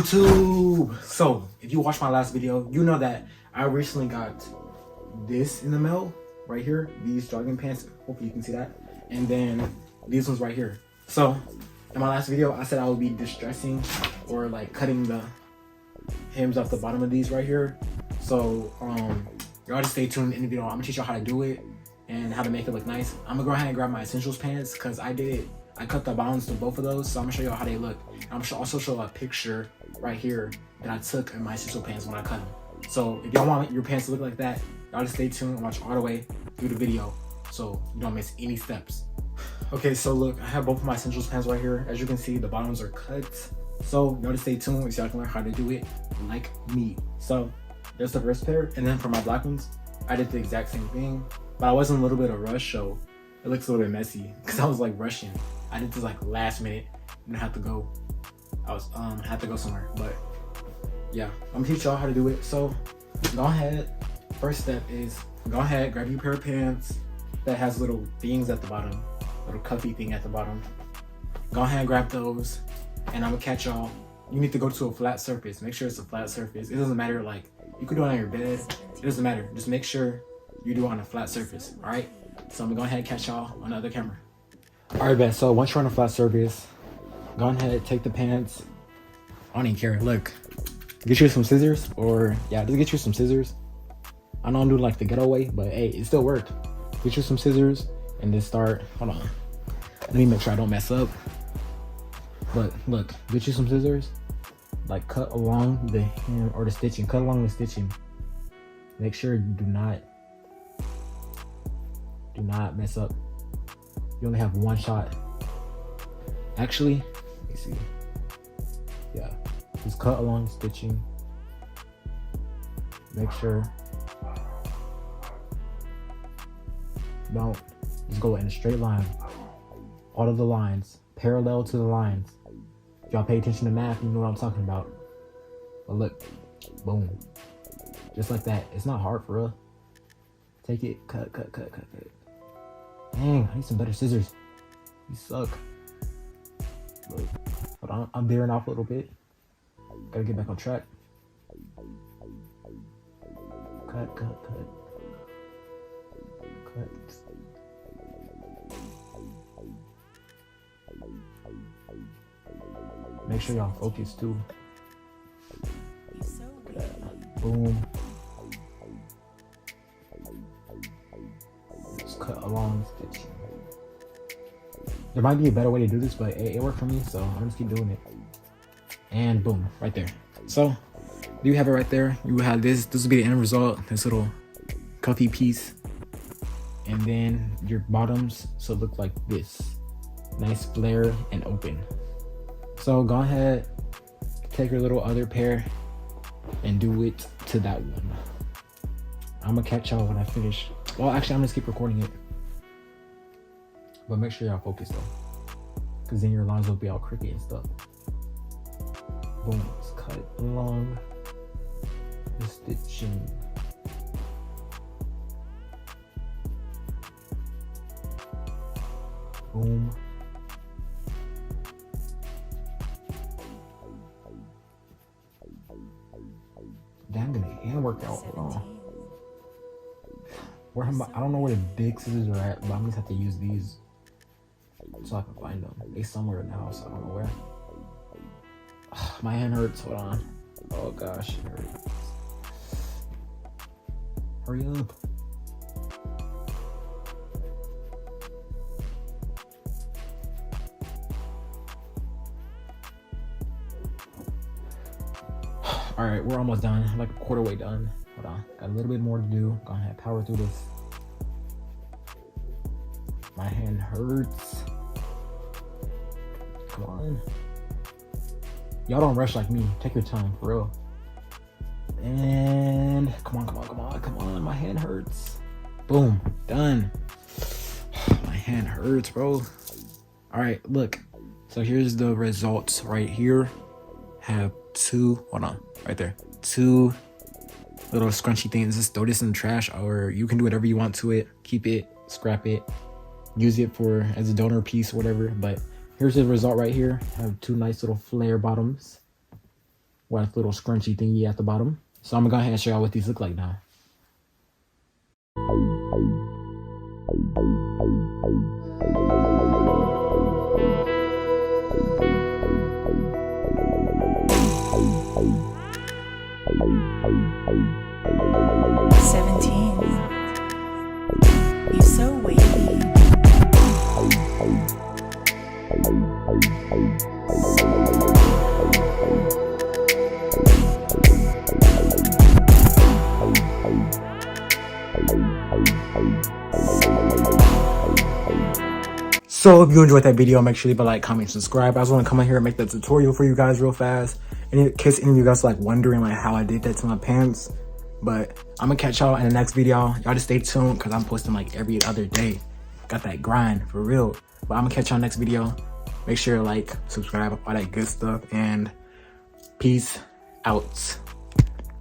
YouTube. So if you watched my last video, you know that I recently got this in the mail right here, these jogging pants. Hopefully you can see that. And then these ones right here. So in my last video I said I would be distressing or like cutting the hems off the bottom of these right here. So y'all just stay tuned in the video. I'm gonna teach y'all how to do it and how to make it look nice. I'm gonna go ahead and grab my essentials pants because I cut the bottoms to both of those, so I'm gonna show y'all how they look. I'm gonna also show a picture right here that I took in my essential pants when I cut them. So if y'all want your pants to look like that, y'all just stay tuned and watch all the way through the video so you don't miss any steps. Okay, so look, I have both of my essentials pants right here. As you can see, the bottoms are cut. So y'all just stay tuned so y'all can learn how to do it like me. So there's the first pair, and then for my black ones, I did the exact same thing, but I was in a little bit of rush, so it looks a little bit messy because I was like rushing. I did this like last minute and I had to go. Had to go somewhere, but yeah, I'm gonna teach y'all how to do it. So go ahead. First step is go ahead, grab your pair of pants that has little things at the bottom, little cuffy thing at the bottom. Go ahead and grab those, and I'm gonna catch y'all. You need to go to a flat surface. Make sure it's a flat surface. It doesn't matter, like you could do it on your bed. It doesn't matter. Just make sure you do it on a flat surface. All right. So I'm gonna go ahead and catch y'all on the other camera. All right, bet. So once you're on a flat surface, go ahead, take the pants. I don't even care. Look, get you some scissors, or yeah, just get you some scissors. I know I'm doing like the ghetto way, but hey, it still worked. Get you some scissors and then start. Hold on. Let me make sure I don't mess up. But look, get you some scissors. Like cut along the hem or the stitching. Cut along the stitching. Make sure you do not mess up. You only have one shot. Actually, let me see. Yeah, just cut along the stitching. Make sure don't just go in a straight line. All of the lines parallel to the lines. If y'all pay attention to math, you know what I'm talking about. But look, boom, just like that. It's not hard for real. Take it, cut. Dang, I need some better scissors. You suck. Look, hold on, I'm veering off a little bit. Gotta get back on track. Cut. Make sure y'all focus too. Boom. Just cut along stitching. There might be a better way to do this, but it worked for me, so I'm just keep doing it. And boom, right there. So you have it right there. You will have this will be the end result, this little cuffy piece, and then your bottoms so look like this, nice flare and open. So go ahead, take your little other pair and do it to that one. I'm gonna catch y'all when I finish. Well, actually, I'm gonna keep recording it, but make sure y'all focus though, because then your lines will be all crooked and stuff. Boom, let's cut along the stitching. Boom. Damn, gonna hand work out. Where am I don't know where the big scissors are at, but I'm gonna have to use these so I can find them. They somewhere in the house. I don't know where. My hand hurts. Hold on. Oh gosh, it hurts. Hurry up. All right, we're almost done. Like a quarter way done. Hold on. Got a little bit more to do. Go ahead, power through this. My hand hurts. Come on. Y'all don't rush like me. Take your time, for real. And come on. My hand hurts. Boom, done. My hand hurts, bro. All right, look. So here's the results right here. Have two, hold on, right there. Two little scrunchy things. Just throw this in the trash, or you can do whatever you want to it. Keep it, scrap it, use it for as a donor piece or whatever. But here's the result right here. I have two nice little flare bottoms. with a little scrunchy thingy at the bottom. So I'm gonna go ahead and show y'all what these look like now. You're so wavy. So if you enjoyed that video, make sure you leave a like, comment, subscribe. I just want to come in here and make that tutorial for you guys real fast. And in case any of you guys are like wondering like how I did that to my pants. But I'm gonna catch y'all in the next video. Y'all just stay tuned because I'm posting like every other day. Got that grind for real. But I'm gonna catch y'all next video. Make sure to like, subscribe, all that good stuff. And peace out.